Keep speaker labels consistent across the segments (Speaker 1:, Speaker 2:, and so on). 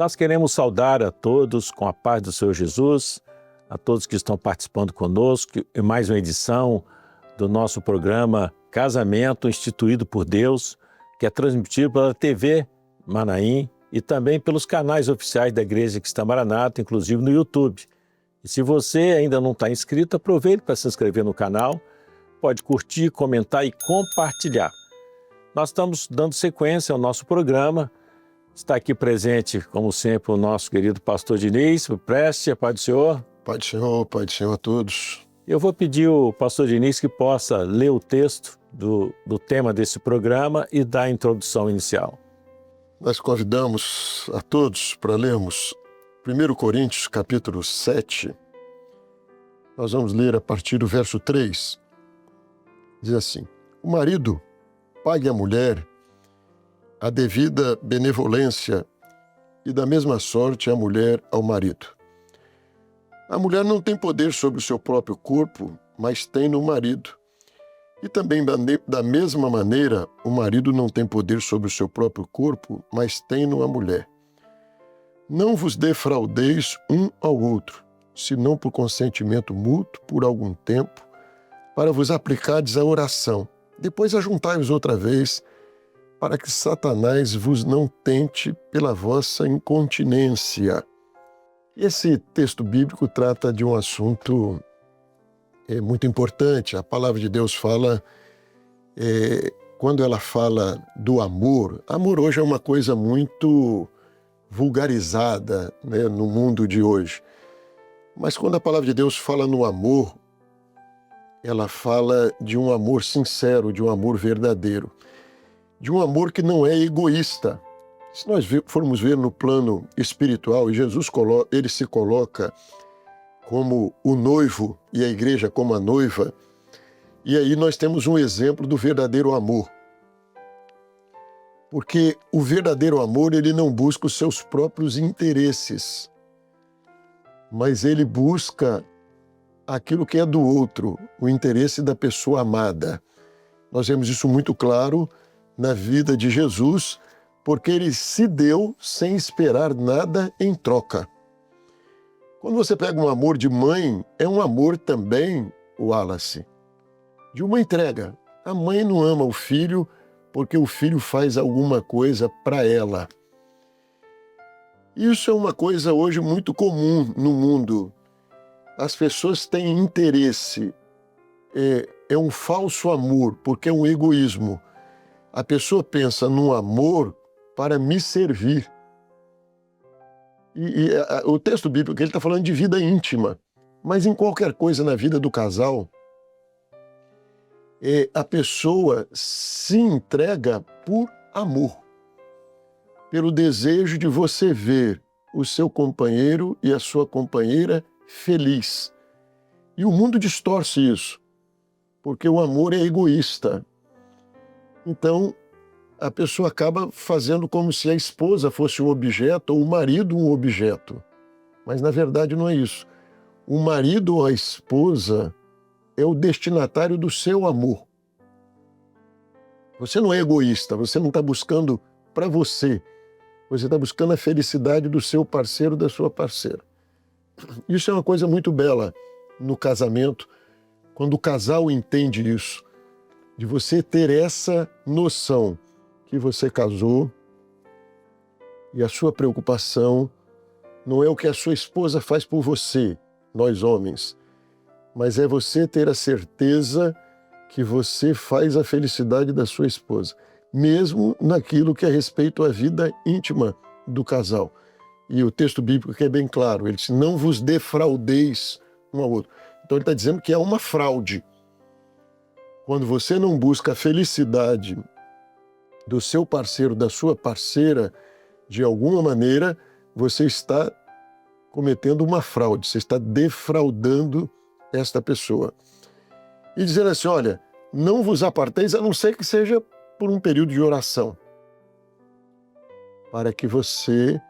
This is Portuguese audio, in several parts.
Speaker 1: Nós queremos saudar a todos com a paz do Senhor Jesus, a todos que estão participando conosco em mais uma edição do nosso programa Casamento Instituído por Deus, que é transmitido pela TV Manaim e também pelos canais oficiais da Igreja Cristã Maranata, inclusive no YouTube. E se você ainda não está inscrito, aproveite para se inscrever no canal, pode curtir, comentar e compartilhar. Nós estamos dando sequência ao nosso programa. Está aqui presente, como sempre, o nosso querido pastor Diniz. Preste a paz do Senhor.
Speaker 2: Pai do Senhor a todos.
Speaker 1: Eu vou pedir ao pastor Diniz que possa ler o texto do tema desse programa e dar a introdução inicial.
Speaker 2: Nós convidamos a todos para lermos 1 Coríntios, capítulo 7. Nós vamos ler a partir do verso 3. Diz assim: o marido pague à mulher a devida benevolência e da mesma sorte a mulher ao marido. A mulher não tem poder sobre o seu próprio corpo, mas tem no marido. E também da mesma maneira, o marido não tem poder sobre o seu próprio corpo, mas tem no a mulher. Não vos defraudeis um ao outro, senão por consentimento mútuo por algum tempo, para vos aplicardes à oração. Depois ajuntai-vos outra vez, para que Satanás vos não tente pela vossa incontinência. Esse texto bíblico trata de um assunto muito importante. A palavra de Deus fala, quando ela fala do amor, amor hoje é uma coisa muito vulgarizada, né, no mundo de hoje. Mas quando a palavra de Deus fala no amor, ela fala de um amor sincero, de um amor verdadeiro, de um amor que não é egoísta. Se nós formos ver no plano espiritual, e Jesus ele se coloca como o noivo e a igreja como a noiva, e aí nós temos um exemplo do verdadeiro amor. Porque o verdadeiro amor, ele não busca os seus próprios interesses, mas ele busca aquilo que é do outro, o interesse da pessoa amada. Nós vemos isso muito claro na vida de Jesus, porque ele se deu sem esperar nada em troca. Quando você pega um amor de mãe, é um amor também, Wallace, de uma entrega. A mãe não ama o filho porque o filho faz alguma coisa para ela. Isso é uma coisa hoje muito comum no mundo. As pessoas têm interesse. É um falso amor, porque é um egoísmo. A pessoa pensa num amor para me servir. O texto bíblico ele está falando de vida íntima, mas em qualquer coisa na vida do casal, a pessoa se entrega por amor, pelo desejo de você ver o seu companheiro e a sua companheira feliz. E o mundo distorce isso, porque o amor é egoísta. Então, a pessoa acaba fazendo como se a esposa fosse um objeto ou o marido um objeto. Mas, na verdade, não é isso. O marido ou a esposa é o destinatário do seu amor. Você não é egoísta, você não está buscando para você. Você está buscando a felicidade do seu parceiro, da sua parceira. Isso é uma coisa muito bela no casamento, quando o casal entende isso, de você ter essa noção que você casou e a sua preocupação não é o que a sua esposa faz por você, nós homens, mas é você ter a certeza que você faz a felicidade da sua esposa, mesmo naquilo que é respeito à vida íntima do casal. E o texto bíblico que é bem claro, ele diz, não vos defraudeis um ao outro. Então ele está dizendo que é uma fraude. Quando você não busca a felicidade do seu parceiro, da sua parceira, de alguma maneira, você está cometendo uma fraude, você está defraudando esta pessoa. E dizendo assim, olha, não vos aparteis, a não ser que seja por um período de oração, para que você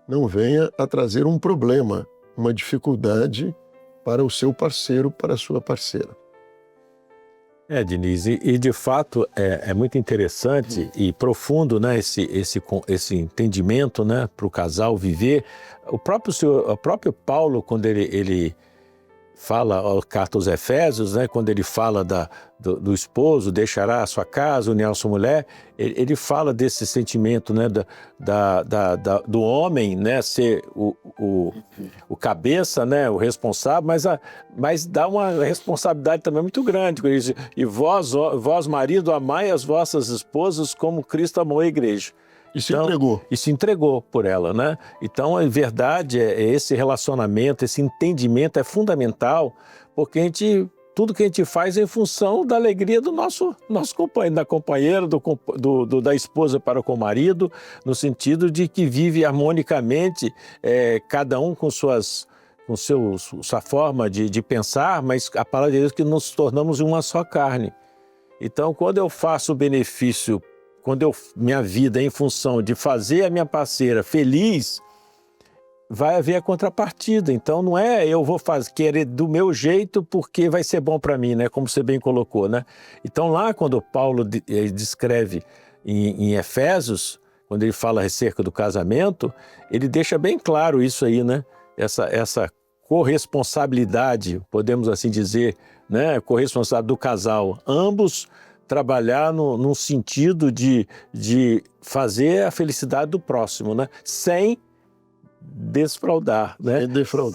Speaker 2: não venha a trazer um problema, uma dificuldade para o seu parceiro, para a sua parceira.
Speaker 1: Diniz, e de fato é muito interessante e profundo, né, esse entendimento, né, para o casal viver. O próprio Paulo, quando ele fala a carta aos Efésios, né, quando ele fala do esposo, deixará a sua casa, unir a sua mulher, ele fala desse sentimento, né, do homem, né, ser o cabeça, né, o responsável, mas dá uma responsabilidade também muito grande. Ele diz, e vós, marido, amai as vossas esposas como Cristo amou a igreja.
Speaker 2: E se entregou.
Speaker 1: E se entregou por ela, né? Então, a verdade esse relacionamento, esse entendimento é fundamental, porque tudo que a gente faz é em função da alegria do nosso companheiro, da companheira, da esposa para com o marido, no sentido de que vive harmonicamente, cada um com sua forma de pensar, mas a palavra de Deus é que nos tornamos uma só carne. Então, quando eu faço o benefício, minha vida é em função de fazer a minha parceira feliz, vai haver a contrapartida. Então não é eu vou querer do meu jeito porque vai ser bom para mim, né? Como você bem colocou, né? Então lá quando Paulo descreve em Efésios, quando ele fala acerca do casamento, ele deixa bem claro isso aí, né? Essa corresponsabilidade, podemos assim dizer, né? Corresponsabilidade do casal. Ambos trabalhar num sentido de fazer a felicidade do próximo, né? Sem defraudar, né?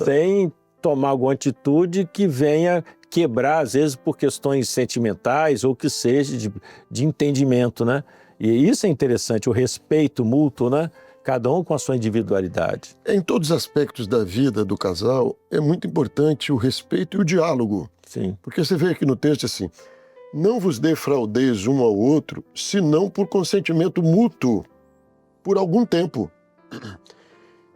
Speaker 1: Sem tomar alguma atitude que venha quebrar, às vezes por questões sentimentais ou que seja de entendimento, né? E isso é interessante, o respeito mútuo, né? Cada um com a sua individualidade.
Speaker 2: Em todos os aspectos da vida do casal, é muito importante o respeito e o diálogo.
Speaker 1: Sim.
Speaker 2: Porque você vê aqui no texto assim, não vos defraudeis um ao outro, senão por consentimento mútuo, por algum tempo.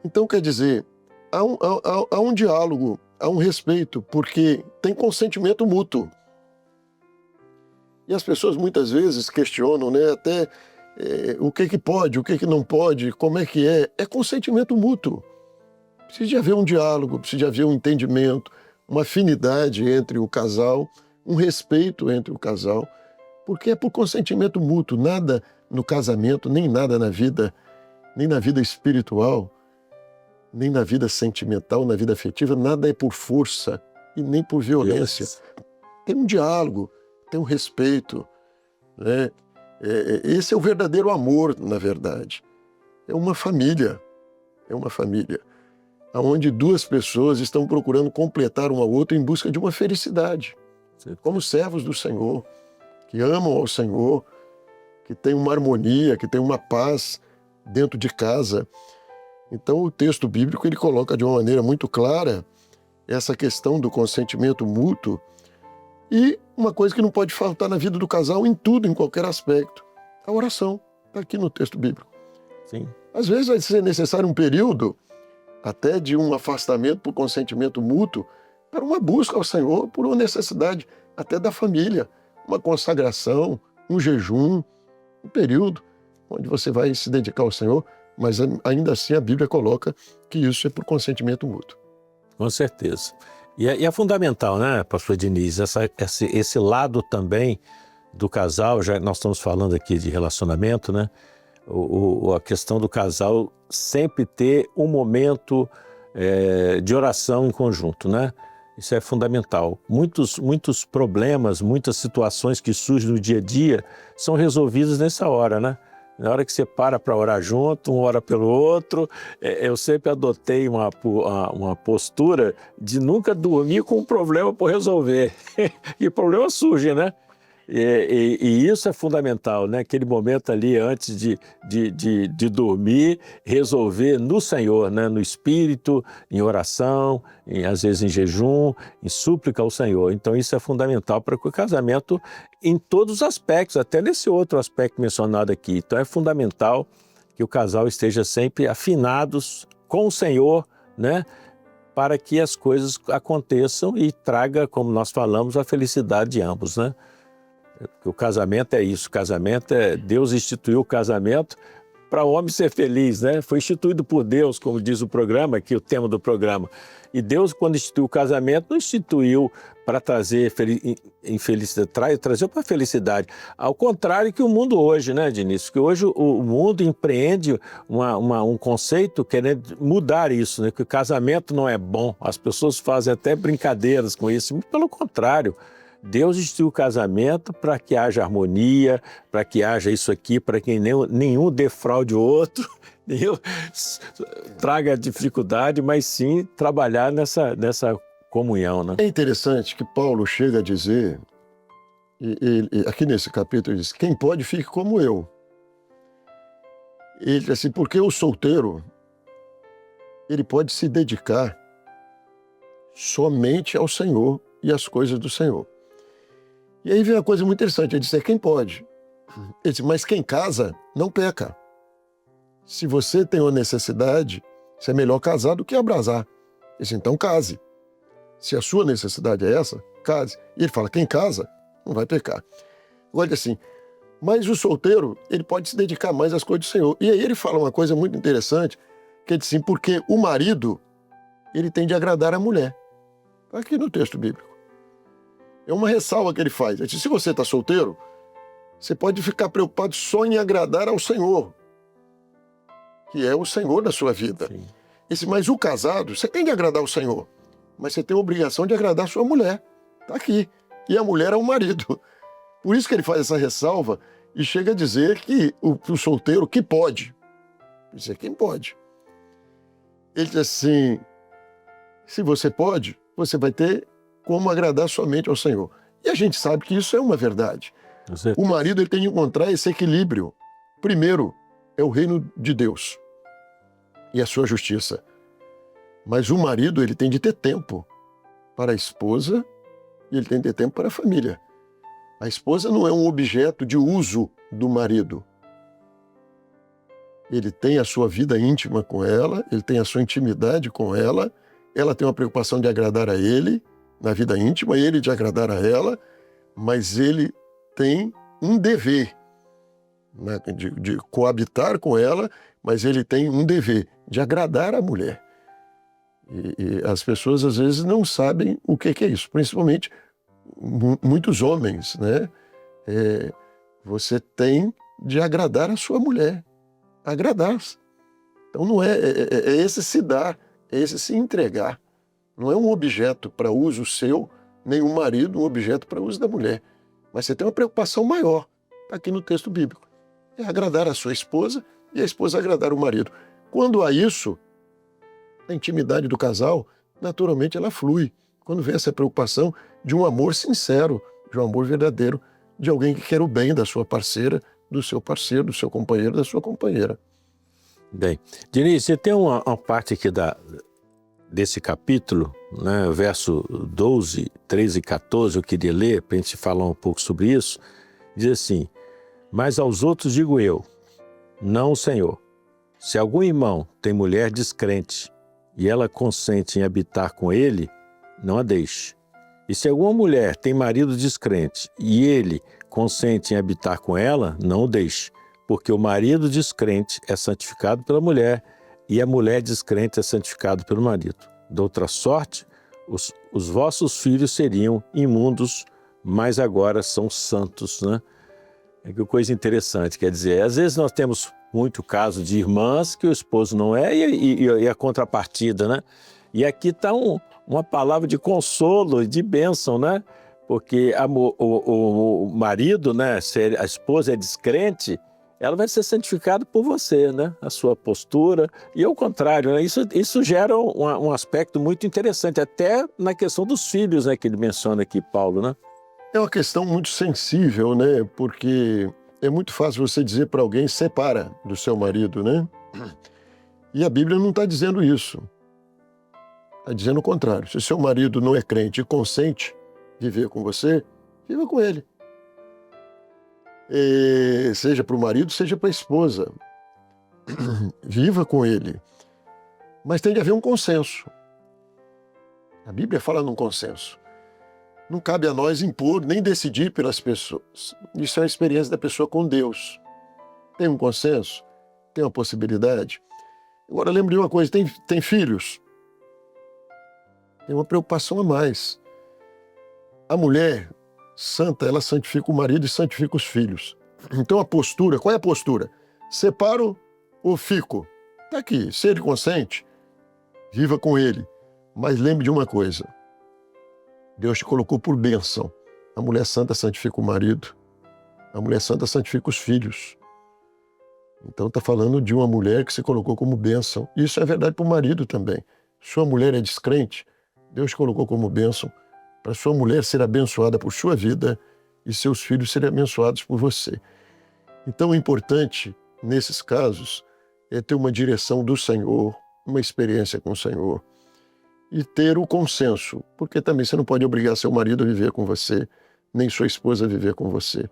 Speaker 2: Então, quer dizer, há um diálogo, há um respeito, porque tem consentimento mútuo. E as pessoas muitas vezes questionam, né, até o que pode, o que não pode, como é que é. É consentimento mútuo. Precisa haver um diálogo, precisa haver um entendimento, uma afinidade entre o casal, um respeito entre o casal, porque é por consentimento mútuo. Nada no casamento, nem nada na vida, nem na vida espiritual, nem na vida sentimental, na vida afetiva, nada é por força e nem por violência. Tem um diálogo, tem um respeito, né? Esse é o verdadeiro amor, na verdade. É uma família, onde duas pessoas estão procurando completar um ao outro em busca de uma felicidade. Como servos do Senhor, que amam ao Senhor, que têm uma harmonia, que têm uma paz dentro de casa. Então o texto bíblico ele coloca de uma maneira muito clara essa questão do consentimento mútuo e uma coisa que não pode faltar na vida do casal em tudo, em qualquer aspecto. A oração está aqui no texto bíblico.
Speaker 1: Sim.
Speaker 2: Às vezes vai ser necessário um período até de um afastamento por consentimento mútuo para uma busca ao Senhor, por uma necessidade até da família, uma consagração, um jejum, um período onde você vai se dedicar ao Senhor, mas ainda assim a Bíblia coloca que isso é por consentimento mútuo.
Speaker 1: Com certeza. E é fundamental, né, pastor Diniz, esse lado também do casal, já nós estamos falando aqui de relacionamento, né? A questão do casal sempre ter um momento de oração em conjunto, né? Isso é fundamental. Muitos problemas, muitas situações que surgem no dia a dia são resolvidas nessa hora, né? Na hora que você para orar junto, um ora pelo outro. Eu sempre adotei uma postura de nunca dormir com um problema por resolver. E problemas surgem, né? E isso é fundamental, né? Aquele momento ali antes de dormir, resolver no Senhor, né? No Espírito, em oração, às vezes em jejum, em súplica ao Senhor. Então isso é fundamental para que o casamento, em todos os aspectos, até nesse outro aspecto mencionado aqui. Então é fundamental que o casal esteja sempre afinados com o Senhor, né? Para que as coisas aconteçam e traga, como nós falamos, a felicidade de ambos, né? Porque o casamento é isso, Deus instituiu o casamento para o homem ser feliz, né? Foi instituído por Deus, como diz o programa, aqui o tema do programa. E Deus, quando instituiu o casamento, não instituiu para trazer infelicidade, trazer para felicidade. Ao contrário que o mundo hoje, né, Diniz? Que hoje o mundo empreende um conceito querendo mudar isso, né? Que o casamento não é bom. As pessoas fazem até brincadeiras com isso. Pelo contrário, Deus instituiu o casamento para que haja harmonia, para que haja isso aqui, para que nenhum defraude o outro, nenhum traga dificuldade, mas sim trabalhar nessa comunhão, né?
Speaker 2: É interessante que Paulo chega a dizer, aqui nesse capítulo, ele diz, quem pode fique como eu. Ele diz assim, porque o solteiro, ele pode se dedicar somente ao Senhor e às coisas do Senhor. E aí vem uma coisa muito interessante, ele diz, quem pode? Ele diz, mas quem casa não peca. Se você tem uma necessidade, você é melhor casar do que abrasar. Ele diz, então case. Se a sua necessidade é essa, case. E ele fala, quem casa não vai pecar. Agora diz assim, mas o solteiro, ele pode se dedicar mais às coisas do Senhor. E aí ele fala uma coisa muito interessante, que é assim, porque o marido, ele tem de agradar a mulher. Está aqui no texto bíblico. É uma ressalva que ele faz. Ele diz, se você está solteiro, você pode ficar preocupado só em agradar ao Senhor, que é o Senhor da sua vida. Mas o casado, você tem de agradar o Senhor, mas você tem a obrigação de agradar a sua mulher. Está aqui. E a mulher é o marido. Por isso que ele faz essa ressalva e chega a dizer que o solteiro que pode. Dizer quem pode. Ele diz assim, se você pode, você vai ter como agradar somente ao Senhor. E a gente sabe que isso é uma verdade. O marido ele tem de encontrar esse equilíbrio. Primeiro, é o reino de Deus e a sua justiça. Mas o marido ele tem de ter tempo para a esposa e ele tem de ter tempo para a família. A esposa não é um objeto de uso do marido. Ele tem a sua vida íntima com ela, ele tem a sua intimidade com ela tem uma preocupação de agradar a ele, na vida íntima, ele de agradar a ela, mas ele tem um dever, né, de coabitar com ela, mas ele tem um dever de agradar a mulher. E as pessoas às vezes não sabem o que é isso, principalmente muitos homens, né? Você tem de agradar a sua mulher, agradar. Então não é esse se dar, é esse se entregar. Não é um objeto para uso seu, nem um marido um objeto para uso da mulher. Mas você tem uma preocupação maior, aqui no texto bíblico. É agradar a sua esposa e a esposa agradar o marido. Quando há isso, a intimidade do casal, naturalmente ela flui. Quando vem essa preocupação de um amor sincero, de um amor verdadeiro, de alguém que quer o bem da sua parceira, do seu parceiro, do seu companheiro, da sua companheira.
Speaker 1: Bem, Diniz, você tem uma parte aqui desse capítulo, né, verso 12, 13 e 14, eu queria ler para a gente falar um pouco sobre isso. Diz assim, mas aos outros digo eu, não o Senhor. Se algum irmão tem mulher descrente e ela consente em habitar com ele, não a deixe. E se alguma mulher tem marido descrente e ele consente em habitar com ela, não o deixe. Porque o marido descrente é santificado pela mulher e a mulher descrente é santificada pelo marido. De outra sorte, os vossos filhos seriam imundos, mas agora são santos, né? É que coisa interessante, quer dizer, às vezes nós temos muito caso de irmãs que o esposo não é e a contrapartida, né? E aqui está uma palavra de consolo, de bênção, né? Porque o marido, né, se a esposa é descrente, ela vai ser santificada por você, né? A sua postura. E ao contrário, né? Isso gera um aspecto muito interessante, até na questão dos filhos, né? Que ele menciona aqui, Paulo, né?
Speaker 2: É uma questão muito sensível, né? Porque é muito fácil você dizer para alguém, separa do seu marido, né? E a Bíblia não está dizendo isso. Está dizendo o contrário. Se seu marido não é crente e consente viver com você, viva com ele. Seja para o marido, seja para a esposa. Viva com ele. Mas tem de haver um consenso. A Bíblia fala num consenso. Não cabe a nós impor nem decidir pelas pessoas. Isso é uma experiência da pessoa com Deus. Tem um consenso? Tem uma possibilidade. Agora, lembre de uma coisa, tem filhos. Tem uma preocupação a mais. A mulher santa, ela santifica o marido e santifica os filhos. Então a postura, qual é a postura? Separo ou fico? Está aqui, se ele consente, viva com ele. Mas lembre de uma coisa, Deus te colocou por bênção. A mulher santa santifica o marido, a mulher santa santifica os filhos. Então está falando de uma mulher que se colocou como bênção. Isso é verdade para o marido também. Sua mulher é descrente, Deus te colocou como bênção para sua mulher ser abençoada por sua vida e seus filhos serem abençoados por você. Então o importante, nesses casos, é ter uma direção do Senhor, uma experiência com o Senhor e ter o consenso, porque também você não pode obrigar seu marido a viver com você, nem sua esposa a viver com você.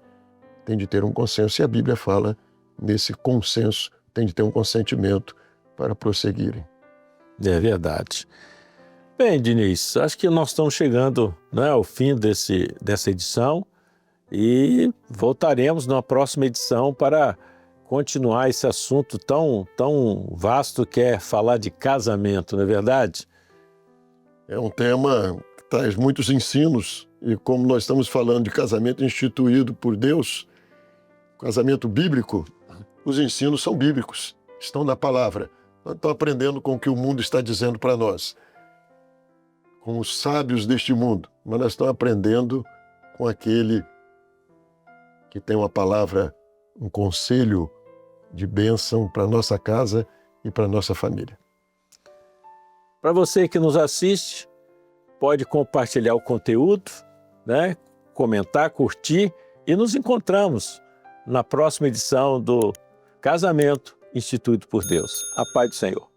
Speaker 2: Tem de ter um consenso e a Bíblia fala nesse consenso, tem de ter um consentimento para prosseguirem.
Speaker 1: É verdade. Bem, Diniz, acho que nós estamos chegando, né, ao fim dessa edição e voltaremos na próxima edição para continuar esse assunto tão vasto que é falar de casamento, não é verdade?
Speaker 2: É um tema que traz muitos ensinos e como nós estamos falando de casamento instituído por Deus, casamento bíblico, os ensinos são bíblicos, estão na palavra. Nós estamos aprendendo com o que o mundo está dizendo para nós, com os sábios deste mundo, mas nós estamos aprendendo com aquele que tem uma palavra, um conselho de bênção para a nossa casa e para a nossa família.
Speaker 1: Para você que nos assiste, pode compartilhar o conteúdo, né? Comentar, curtir e nos encontramos na próxima edição do Casamento Instituído por Deus. A paz do Senhor.